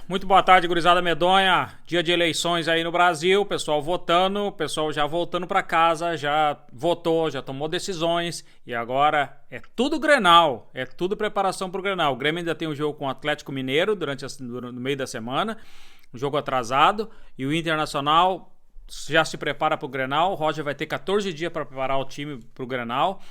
Muito boa tarde, gurizada medonha. Dia de eleições aí no Brasil, pessoal votando, pessoal já voltando pra casa, já votou, já tomou decisões e agora é tudo Grenal, é tudo preparação pro Grenal. O Grêmio ainda tem um jogo com o Atlético Mineiro no meio da semana, um jogo atrasado, e o Internacional já se prepara pro Grenal. O Roger vai ter 14 dias para preparar o time pro Grenal.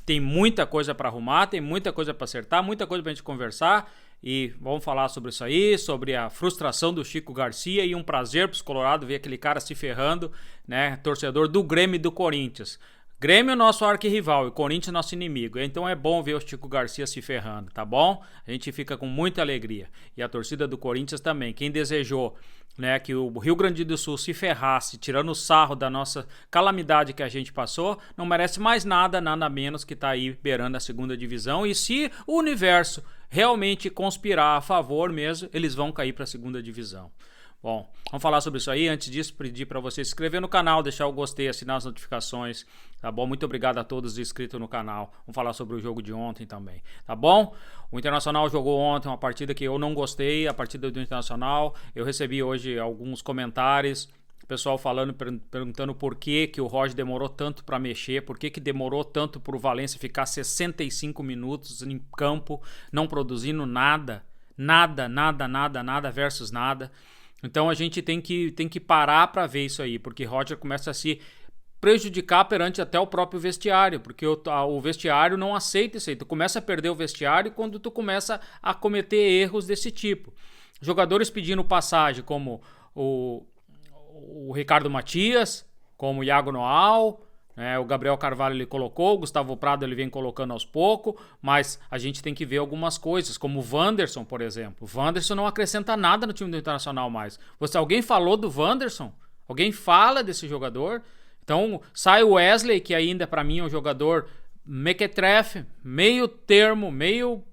Tem muita coisa para arrumar, tem muita coisa para acertar, muita coisa pra gente conversar. E vamos falar sobre isso aí, sobre a frustração do Chico Garcia, e um prazer para os Colorados ver aquele cara se ferrando, né? Torcedor do Grêmio e do Corinthians. Grêmio é nosso arquirrival e Corinthians é nosso inimigo. Então é bom ver o Chico Garcia se ferrando, tá bom? A gente fica com muita alegria. E a torcida do Corinthians também. Quem desejou, né, que o Rio Grande do Sul se ferrasse, tirando o sarro da nossa calamidade que a gente passou, não merece mais nada, nada menos que tá aí beirando a segunda divisão. E se o universo realmente conspirar a favor mesmo, eles vão cair para a segunda divisão. Bom, vamos falar sobre isso aí. Antes disso, pedir para você se inscrever no canal, deixar o gostei, assinar as notificações, tá bom? Muito obrigado a todos inscritos no canal. Vamos falar sobre o jogo de ontem também, tá bom? O Internacional jogou ontem uma partida que eu não gostei, a partida do Internacional. Eu recebi hoje alguns comentários, pessoal falando, perguntando por que o Roger demorou tanto para mexer, por que demorou tanto para o Valência ficar 65 minutos em campo, não produzindo nada versus nada. Então a gente tem que parar para ver isso aí, porque Roger começa a se prejudicar perante até o próprio vestiário, porque o vestiário não aceita isso aí. Tu começa a perder o vestiário quando tu começa a cometer erros desse tipo. Jogadores pedindo passagem, como o Ricardo Matias, como o Iago Noal, né, o Gabriel Carvalho ele colocou, o Gustavo Prado ele vem colocando aos poucos, mas a gente tem que ver algumas coisas, como o Wanderson, por exemplo. O Wanderson não acrescenta nada no time do Internacional mais. Alguém falou do Wanderson? Alguém fala desse jogador? Então sai o Wesley, que ainda para mim é um jogador mequetrefe, meio termo, meio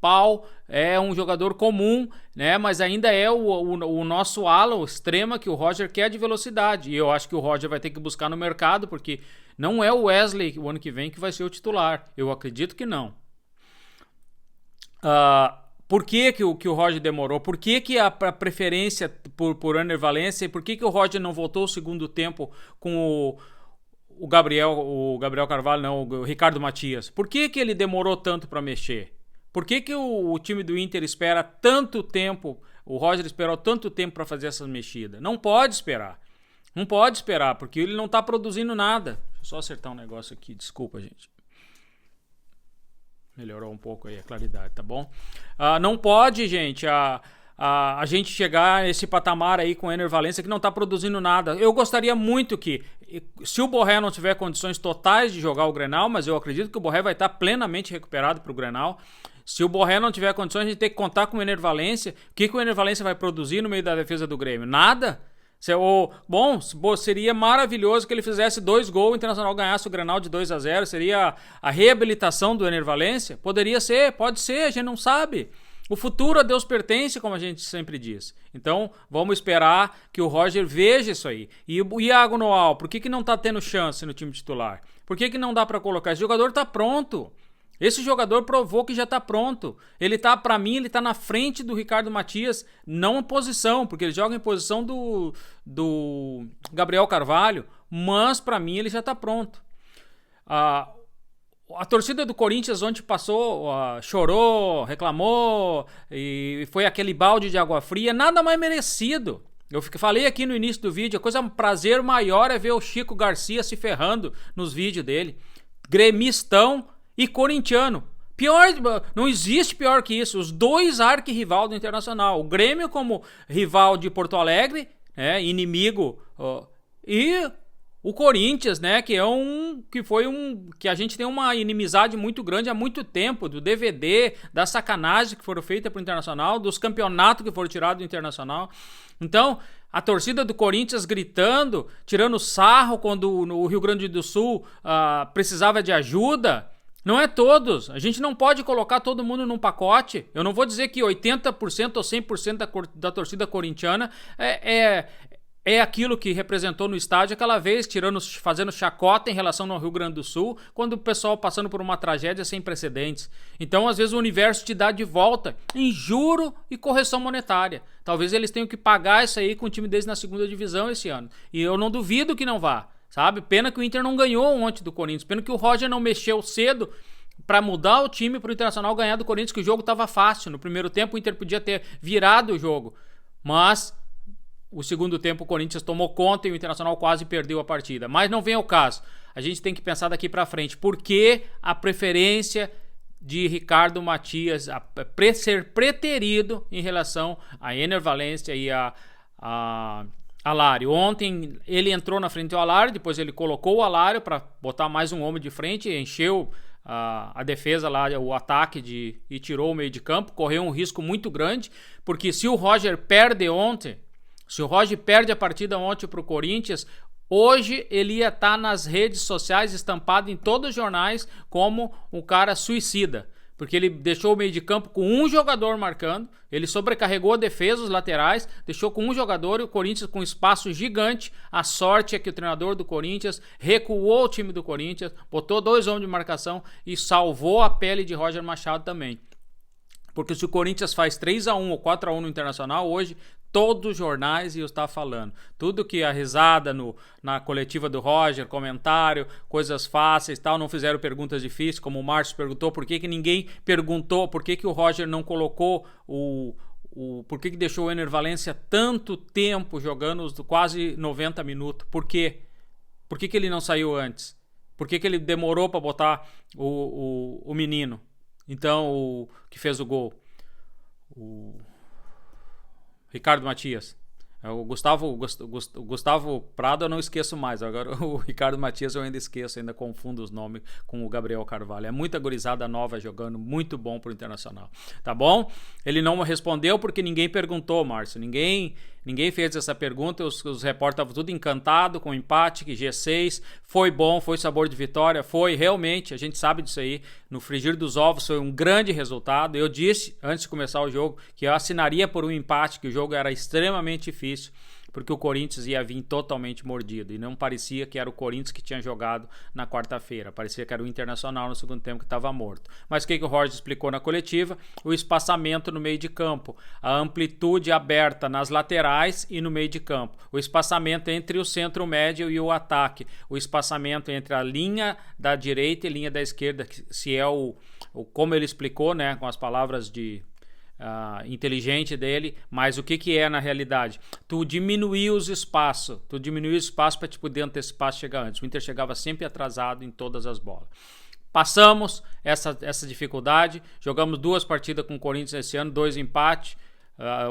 pau, é um jogador comum, né? Mas ainda é o nosso ala, o extrema que o Roger quer de velocidade. E eu acho que o Roger vai ter que buscar no mercado, porque não é o Wesley o ano que vem que vai ser o titular. Eu acredito que não. Por que o Roger demorou? Por que a preferência por Ener Valencia? E por que o Roger não voltou o segundo tempo com o Gabriel Carvalho, não, o Ricardo Matias? Por que ele demorou tanto para mexer? Por que o time do Inter espera tanto tempo, o Roger esperou tanto tempo para fazer essas mexidas? Não pode esperar. Não pode esperar, porque ele não está produzindo nada. Deixa eu só acertar um negócio aqui, desculpa, gente. Melhorou um pouco aí a claridade, tá bom? Não pode, gente, a gente chegar nesse patamar aí com o Ener Valencia que não está produzindo nada. Eu gostaria muito que, se o Borré não tiver condições totais de jogar o Grenal, mas eu acredito que o Borré vai estar plenamente recuperado para o Grenal. Se o Borré não tiver condições, a gente tem que contar com o Ener Valencia. O que o Ener Valencia vai produzir no meio da defesa do Grêmio? Nada. Bom, seria maravilhoso que ele fizesse 2 gols, o Internacional ganhasse o Grenal de 2-0. Seria a reabilitação do Ener Valencia? Poderia ser, pode ser, a gente não sabe. O futuro a Deus pertence, como a gente sempre diz. Então, vamos esperar que o Roger veja isso aí. E o Iago Noal, por que não tá tendo chance no time titular? Por que não dá para colocar? Esse jogador tá pronto. Esse jogador provou que já tá pronto. Para mim, ele tá na frente do Ricardo Matias, não em posição, porque ele joga em posição do Gabriel Carvalho, mas para mim ele já tá pronto. A torcida do Corinthians ontem passou, chorou, reclamou, e foi aquele balde de água fria, nada mais merecido. Eu falei aqui no início do vídeo, um prazer maior é ver o Chico Garcia se ferrando nos vídeos dele. Gremistão e corintiano. Pior, não existe pior que isso. Os dois arquirrival do Internacional. O Grêmio como rival de Porto Alegre, né, inimigo, e o Corinthians, né, que que a gente tem uma inimizade muito grande há muito tempo, do DVD, da sacanagem que foram feitas pro Internacional, dos campeonatos que foram tirados do Internacional. Então, a torcida do Corinthians gritando, tirando sarro quando o Rio Grande do Sul precisava de ajuda. Não é todos. A gente não pode colocar todo mundo num pacote. Eu não vou dizer que 80% ou 100% da torcida corintiana é aquilo que representou no estádio aquela vez, fazendo chacota em relação ao Rio Grande do Sul, quando o pessoal passando por uma tragédia sem precedentes. Então, às vezes, o universo te dá de volta em juro e correção monetária. Talvez eles tenham que pagar isso aí com o time deles na segunda divisão esse ano. E eu não duvido que não vá, sabe? Pena que o Inter não ganhou ontem do Corinthians. Pena que o Roger não mexeu cedo para mudar o time para o Internacional ganhar do Corinthians, que o jogo estava fácil. No primeiro tempo, o Inter podia ter virado o jogo. Mas o segundo tempo o Corinthians tomou conta e o Internacional quase perdeu a partida. Mas não vem ao caso. A gente tem que pensar daqui para frente. Por que a preferência de Ricardo Matias ser preterido em relação a Ener Valencia e a Alário? Ontem ele entrou na frente do Alário, depois ele colocou o Alário para botar mais um homem de frente, encheu a defesa lá, o ataque e tirou o meio de campo. Correu um risco muito grande, porque se o Roger perde a partida ontem para o Corinthians, hoje ele ia estar nas redes sociais, estampado em todos os jornais como um cara suicida. Porque ele deixou o meio de campo com um jogador marcando, ele sobrecarregou a defesa, os laterais, deixou com um jogador e o Corinthians com um espaço gigante. A sorte é que o treinador do Corinthians recuou o time do Corinthians, botou 2 homens de marcação e salvou a pele de Roger Machado também. Porque se o Corinthians faz 3-1 ou 4-1 no Internacional, hoje todos os jornais iam estar falando. Tudo que a risada na coletiva do Roger, comentário, coisas fáceis e tal, não fizeram perguntas difíceis, como o Márcio perguntou, por que ninguém perguntou, por que o Roger não colocou por que deixou o Ener Valencia tanto tempo jogando os quase 90 minutos? Por quê? Por que ele não saiu antes? Por que ele demorou para botar o menino? Então, o que fez o gol? O Ricardo Matias. O Gustavo Prado eu não esqueço mais. Agora o Ricardo Matias eu ainda esqueço, ainda confundo os nomes com o Gabriel Carvalho. É muita gurizada nova jogando, muito bom pro Internacional. Tá bom? Ele não respondeu porque ninguém perguntou, Márcio. Ninguém fez essa pergunta. Os repórteres estavam tudo encantados com o empate, que G6 foi bom, foi sabor de vitória, foi realmente, a gente sabe disso aí. No frigir dos ovos foi um grande resultado. Eu disse antes de começar o jogo que eu assinaria por um empate, que o jogo era extremamente difícil, porque o Corinthians ia vir totalmente mordido, e não parecia que era o Corinthians que tinha jogado na quarta-feira, parecia que era o Internacional no segundo tempo que estava morto. Mas o que o Roger explicou na coletiva? O espaçamento no meio de campo, a amplitude aberta nas laterais e no meio de campo, o espaçamento entre o centro médio e o ataque, o espaçamento entre a linha da direita e a linha da esquerda, se é como ele explicou, né, com as palavras inteligente dele, mas o que é na realidade? Tu diminuir os espaços para te poder antecipar, chegar antes. O Inter chegava sempre atrasado em todas as bolas. Passamos essa dificuldade, jogamos 2 partidas com o Corinthians esse ano, 2 empates,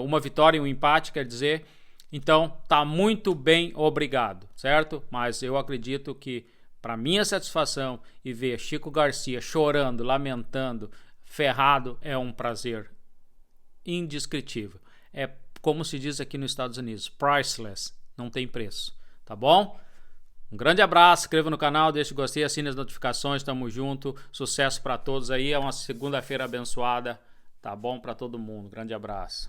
uma vitória e um empate, quer dizer. Então tá muito bem, obrigado, certo? Mas eu acredito que, para minha satisfação, e ver Chico Garcia chorando, lamentando, ferrado, é um prazer indescritível. É como se diz aqui nos Estados Unidos, priceless, não tem preço, tá bom? Um grande abraço, inscreva no canal, deixe o gostei, assine as notificações, tamo junto, sucesso para todos aí, é uma segunda-feira abençoada, tá bom para todo mundo, grande abraço.